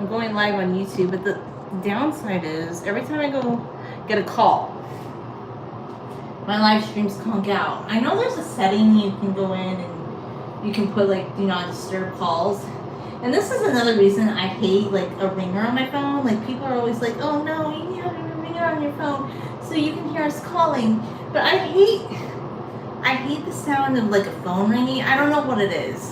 I'm going live on YouTube, but the downside is every time I go get a call, my live streams conk out. I know there's a setting you can go in and you can put like do not disturb calls. And this is another reason I hate like a ringer on my phone. Like people are always like, oh no, you need to have a ringer on your phone so you can hear us calling. But I hate the sound of like a phone ringing. I don't know what it is.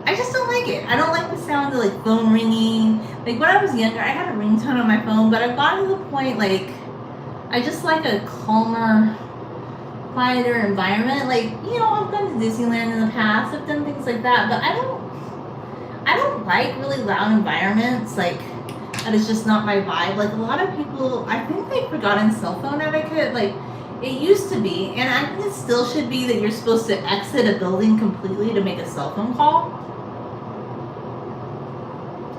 I just don't like it. I don't like the sound of like phone ringing. Like when I was younger, I had a ringtone on my phone, but I've gotten to the point like I just like a calmer, quieter environment. Like, you know, I've gone to Disneyland in the past. I've done things like that, but I don't like really loud environments. Like that is just not my vibe. Like a lot of people, I think they've forgotten cell phone etiquette. Like it used to be, and I think it still should be that you're supposed to exit a building completely to make a cell phone call.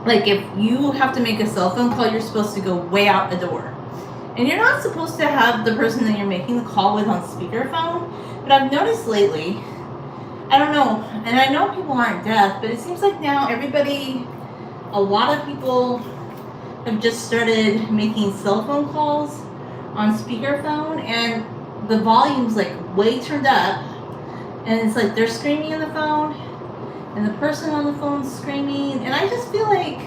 Like if you have to make a cell phone call, you're supposed to go way out the door. And you're not supposed to have the person that you're making the call with on speakerphone. But I've noticed lately, I don't know, and I know people aren't deaf, but it seems like now a lot of people have just started making cell phone calls on speakerphone, and the volume's like way turned up, and it's like they're screaming in the phone, and the person on the phone's screaming, and I just feel like,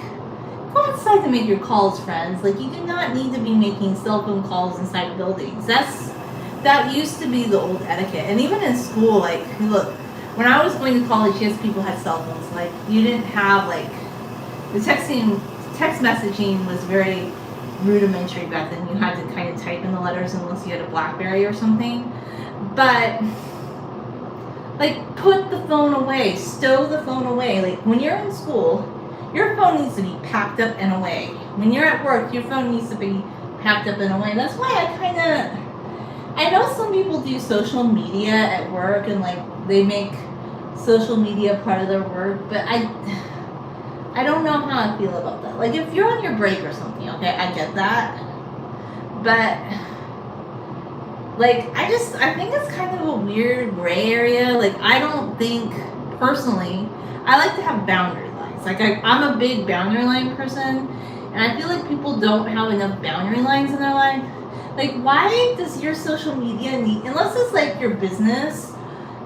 go outside to make your calls, friends. Like, you do not need to be making cell phone calls inside buildings. That used to be the old etiquette. And even in school, like, look, when I was going to college, yes, people had cell phones. Like, you didn't have, like, the text messaging was very rudimentary back then. You had to kind of type in the letters unless you had a BlackBerry or something. But like, put the phone away, stow the phone away. Like when you're in school, your phone needs to be packed up and away. When you're at work, your phone needs to be packed up and away. That's why I know some people do social media at work and like they make social media part of their work, but I don't know how I feel about that. Like if you're on your break or something, okay, I get that. But like I think it's kind of a weird gray area. Like I don't think personally, I like to have boundary lines. Like I'm a big boundary line person, and I feel like people don't have enough boundary lines in their life. Like why does your social media need, unless it's like your business,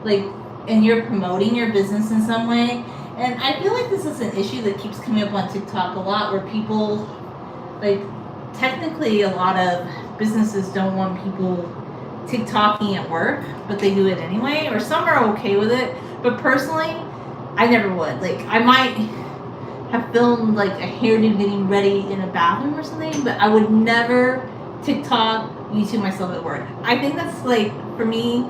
like, and you're promoting your business in some way. And I feel like this is an issue that keeps coming up on TikTok a lot, where people, like, technically a lot of businesses don't want people TikToking at work, but they do it anyway, or some are okay with it. But personally, I never would. Like, I might have filmed like a hairdo getting ready in a bathroom or something, but I would never TikTok, YouTube myself at work. I think that's like, for me,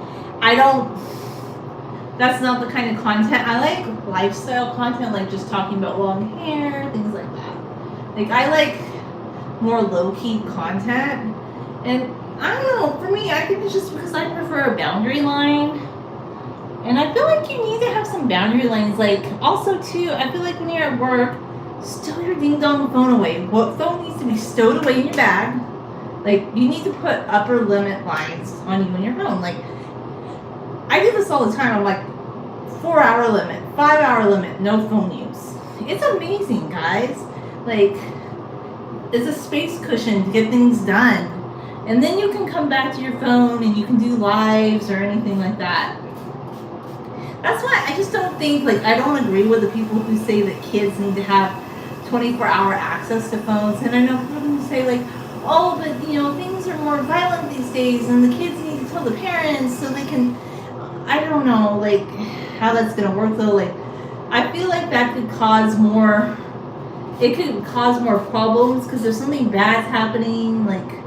that's not the kind of content. I like lifestyle content, like just talking about long hair, things like that. Like I like more low-key content. And I don't know, for me, I think it's just because I prefer a boundary line. And I feel like you need to have some boundary lines. Like, also, too, I feel like when you're at work, stow your ding-dong phone away. What phone needs to be stowed away in your bag? Like, you need to put upper limit lines on you and your phone. Like, I do this all the time. I'm like, 4-hour limit, 5-hour limit, no phone use. It's amazing, guys. Like, it's a space cushion to get things done. And then you can come back to your phone and you can do lives or anything like that. That's why I just don't think, like, I don't agree with the people who say that kids need to have 24-hour access to phones. And I know people who say, like, oh, but, you know, things are more violent these days and the kids need to tell the parents so they can, I don't know, like, how that's going to work, though. Like, I feel like that could cause more, it could cause more problems because there's something bad's happening, like,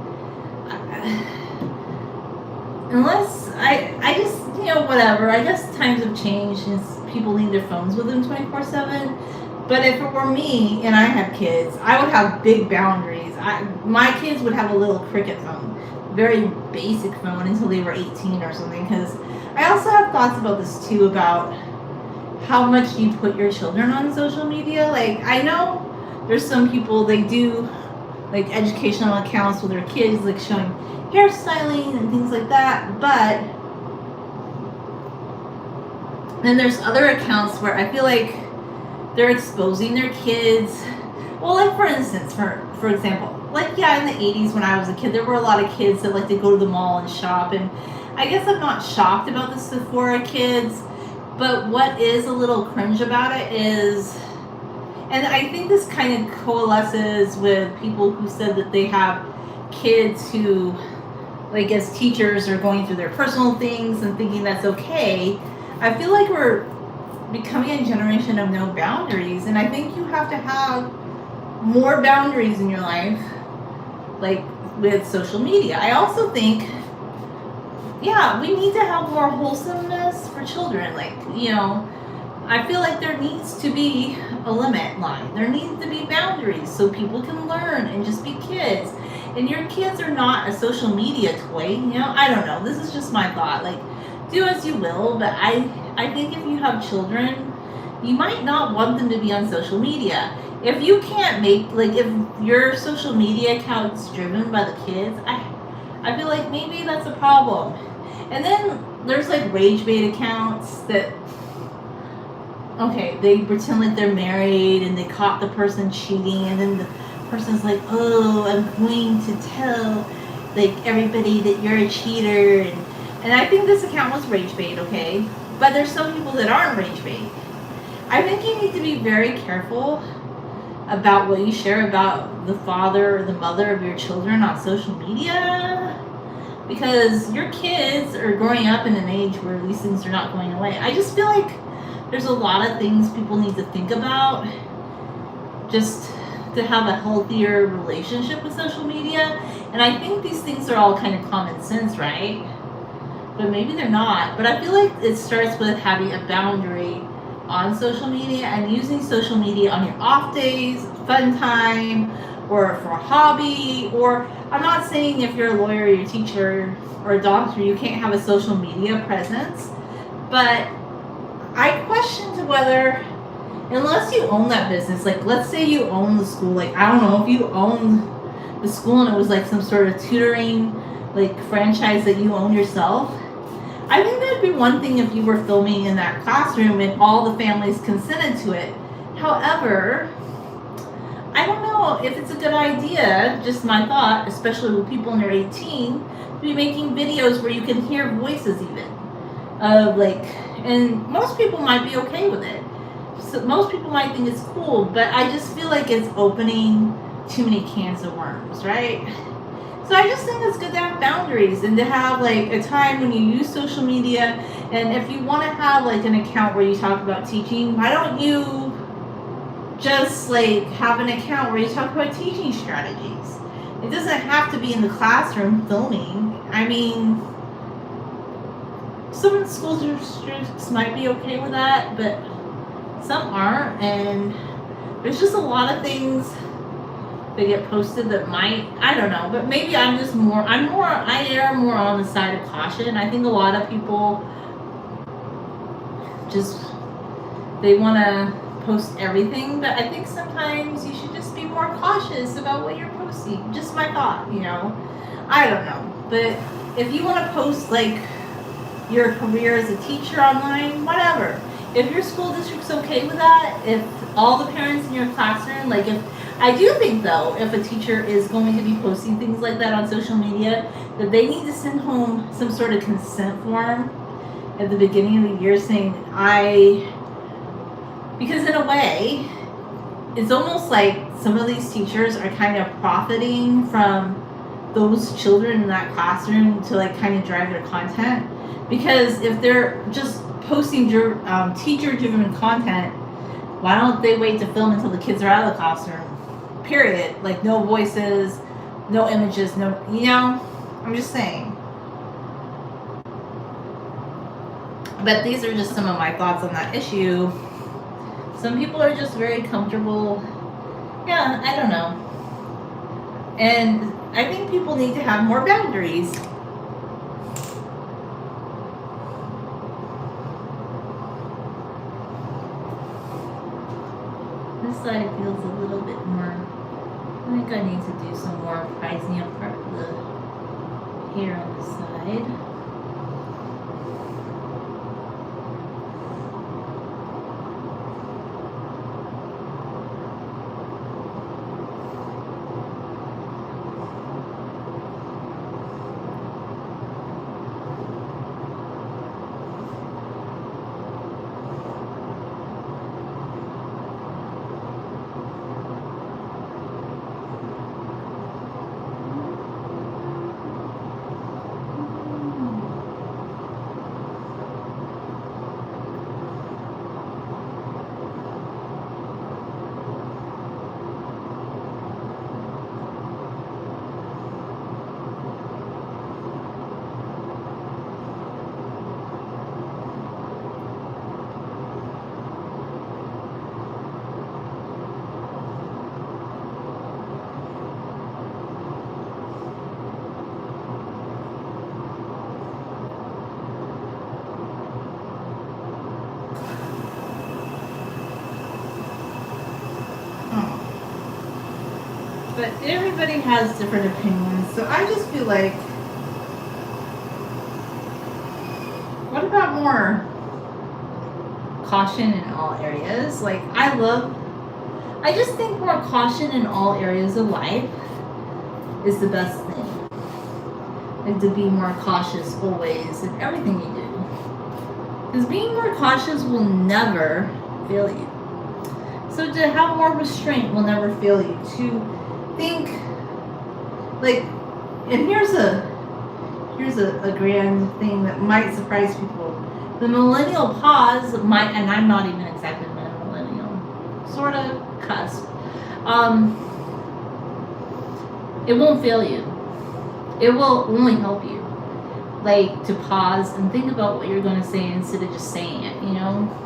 unless, I just, you know, whatever. I guess times have changed and people leave their phones with them 24/7. But if it were me and I had kids, I would have big boundaries. My kids would have a little cricket phone, very basic phone until they were 18 or something. Because I also have thoughts about this too, about how much you put your children on social media. Like, I know there's some people, they do like educational accounts with their kids, like showing hairstyling and things like that, but then there's other accounts where I feel like they're exposing their kids Well, like for instance, for example, like yeah, in the '80s when I was a kid, there were a lot of kids that like to go to the mall and shop, and I guess I'm not shocked about the Sephora kids, but what is a little cringe about it is, and I think this kind of coalesces with people who said that they have kids who, like as teachers, are going through their personal things and thinking that's okay. I feel like we're becoming a generation of no boundaries, and I think you have to have more boundaries in your life, like with social media. I also think, yeah, we need to have more wholesomeness for children. Like, I feel like there needs to be a limit line. There needs to be boundaries so people can learn and just be kids. And your kids are not a social media toy. I don't know. This is just my thought. Like, do as you will, but I think if you have children, you might not want them to be on social media. If you can't if your social media account's driven by the kids, I feel like maybe that's a problem. And then there's like rage bait accounts that, okay, they pretend like they're married and they caught the person cheating, and then the person's like, oh, I'm going to tell like everybody that you're a cheater, and I think this account was rage bait, okay? But there's some people that aren't rage bait. I think you need to be very careful about what you share about the father or the mother of your children on social media, because your kids are growing up in an age where these things are not going away. I just feel like there's a lot of things people need to think about just to have a healthier relationship with social media. And I think these things are all kind of common sense, right? But maybe they're not. But I feel like it starts with having a boundary on social media and using social media on your off days, fun time, or for a hobby. Or I'm not saying if you're a lawyer, or your teacher, or a doctor, you can't have a social media presence. But I question to whether, unless you own that business, like let's say you own the school, like I don't know if you own the school and it was like some sort of tutoring like franchise that you own yourself. I think that'd be one thing if you were filming in that classroom and all the families consented to it. However, I don't know if it's a good idea, just my thought, especially with people under 18, to be making videos where you can hear voices even. And most people might be okay with it. So most people might think it's cool, but I just feel like it's opening too many cans of worms, right? So I just think it's good to have boundaries and to have like a time when you use social media. And if you want to have like an account where you talk about teaching, why don't you just like have an account where you talk about teaching strategies? It doesn't have to be in the classroom filming. I mean, some school districts might be okay with that, but some aren't. And there's just a lot of things that get posted that might, I don't know, but maybe I err more on the side of caution. I think a lot of people they want to post everything, but I think sometimes you should just be more cautious about what you're posting. Just my thought, I don't know. But if you want to post like your career as a teacher online, whatever. If your school district's okay with that, if all the parents in your classroom, like I do think though, if a teacher is going to be posting things like that on social media, that they need to send home some sort of consent form at the beginning of the year saying, because in a way, it's almost like some of these teachers are kind of profiting from those children in that classroom to like kind of drive their content. Because if they're just posting teacher-driven content, why don't they wait to film until the kids are out of the classroom? Period. Like no voices, no images, I'm just saying. But these are just some of my thoughts on that issue. Some people are just very comfortable. Yeah, I don't know. And I think people need to have more boundaries. This side feels a little bit more. I think I need to do some more pricing up part of the hair on the side. But everybody has different opinions, so I just feel like, what about more caution in all areas? Like, I just think more caution in all areas of life is the best thing. Like, to be more cautious always in everything you do. Because being more cautious will never fail you. So to have more restraint will never fail you. To think, like, and here's a grand thing that might surprise people. The millennial pause might, and I'm not even exactly a millennial, sort of cusp. It won't fail you. It will only help you. Like, to pause and think about what you're going to say instead of just saying it, you know?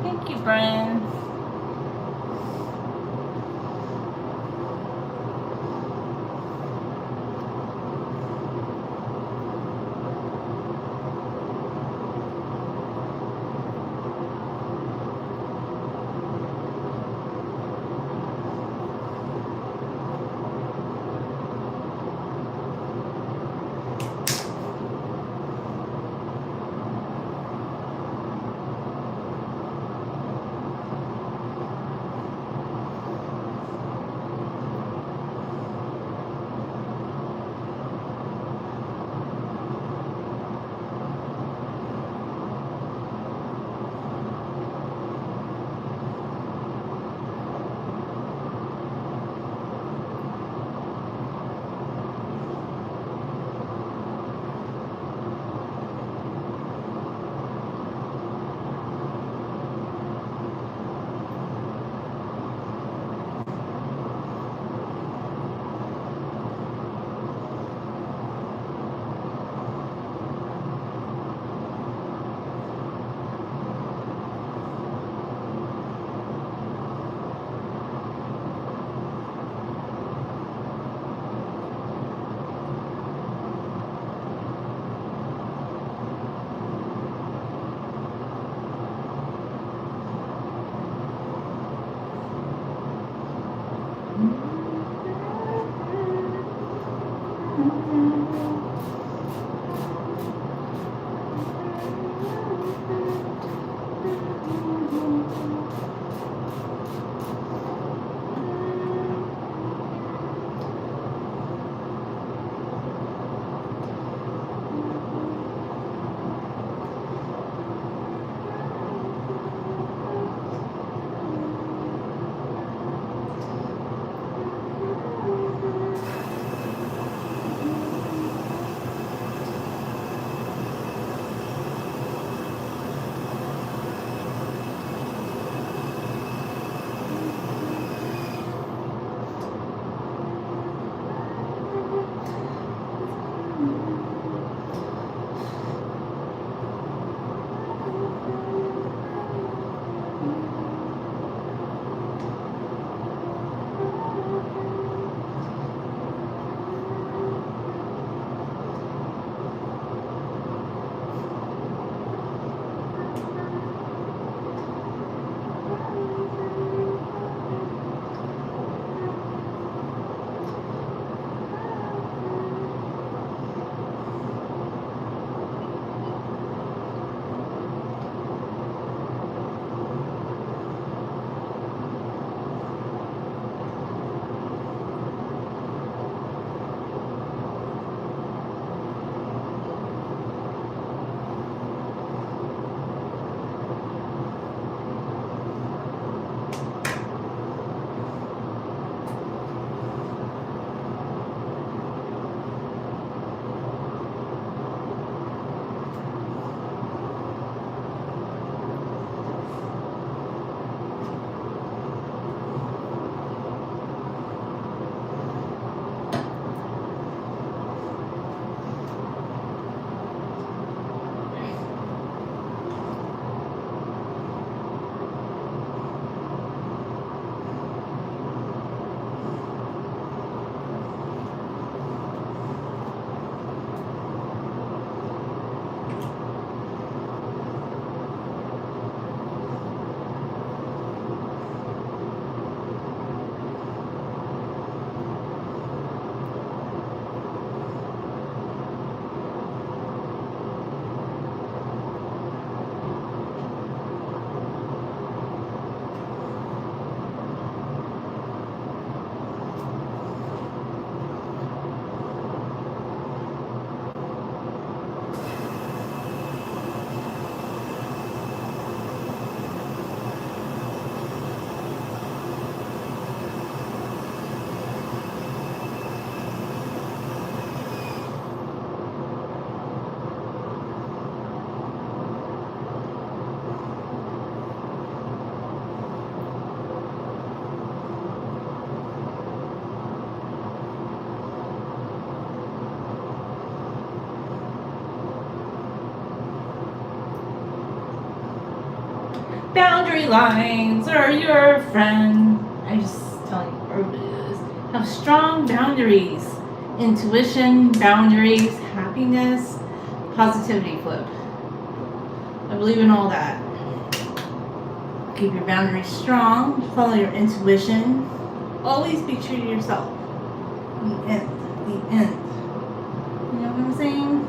Thank you, Brian. Boundary lines are your friend. I just tell you, everybody is. Have strong boundaries. Intuition, boundaries, happiness, positivity flip. I believe in all that. Keep your boundaries strong. Follow your intuition. Always be true to yourself. The end. The end. You know what I'm saying?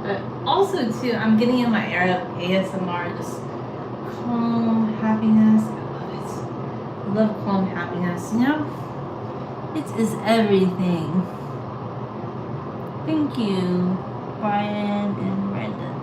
But also too, I'm getting in my era of ASMR, just calm happiness. I love it. I love calm happiness. You know, it is everything. Thank you, Brian and Brendan.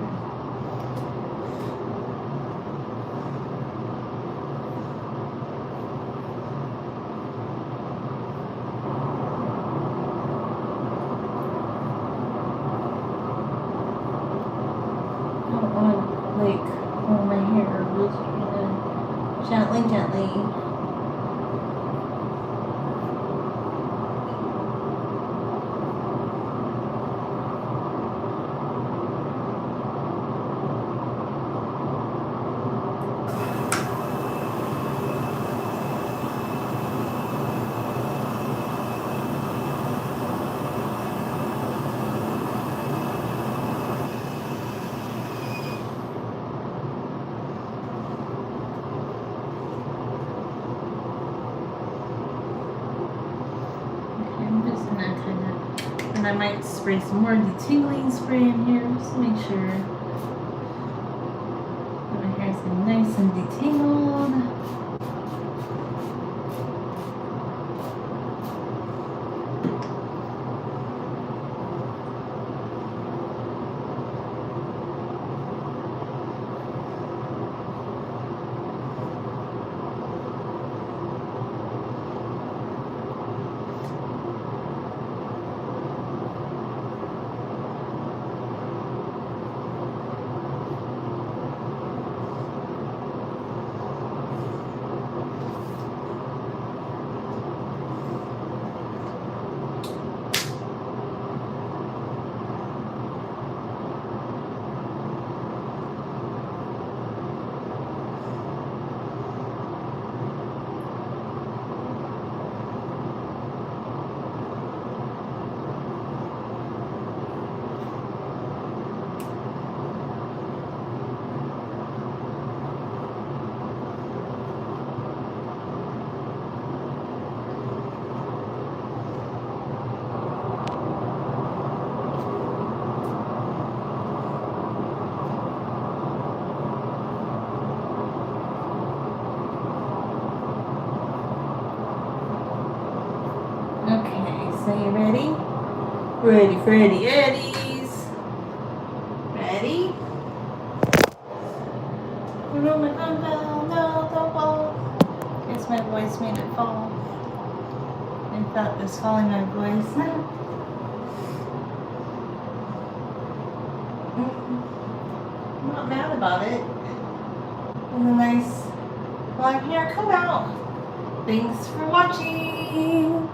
Like, on my hair, just gently, gently. And I might spray some more detangling spray in here just to make sure that my hair is nice and detangled. So you ready? Ready, Freddy, Eddies. Ready? Roman unbound, no, don't fall. Guess my voice made it fall. I thought it was falling my voice. I'm not mad about it. And the nice black hair come out. Thanks for watching.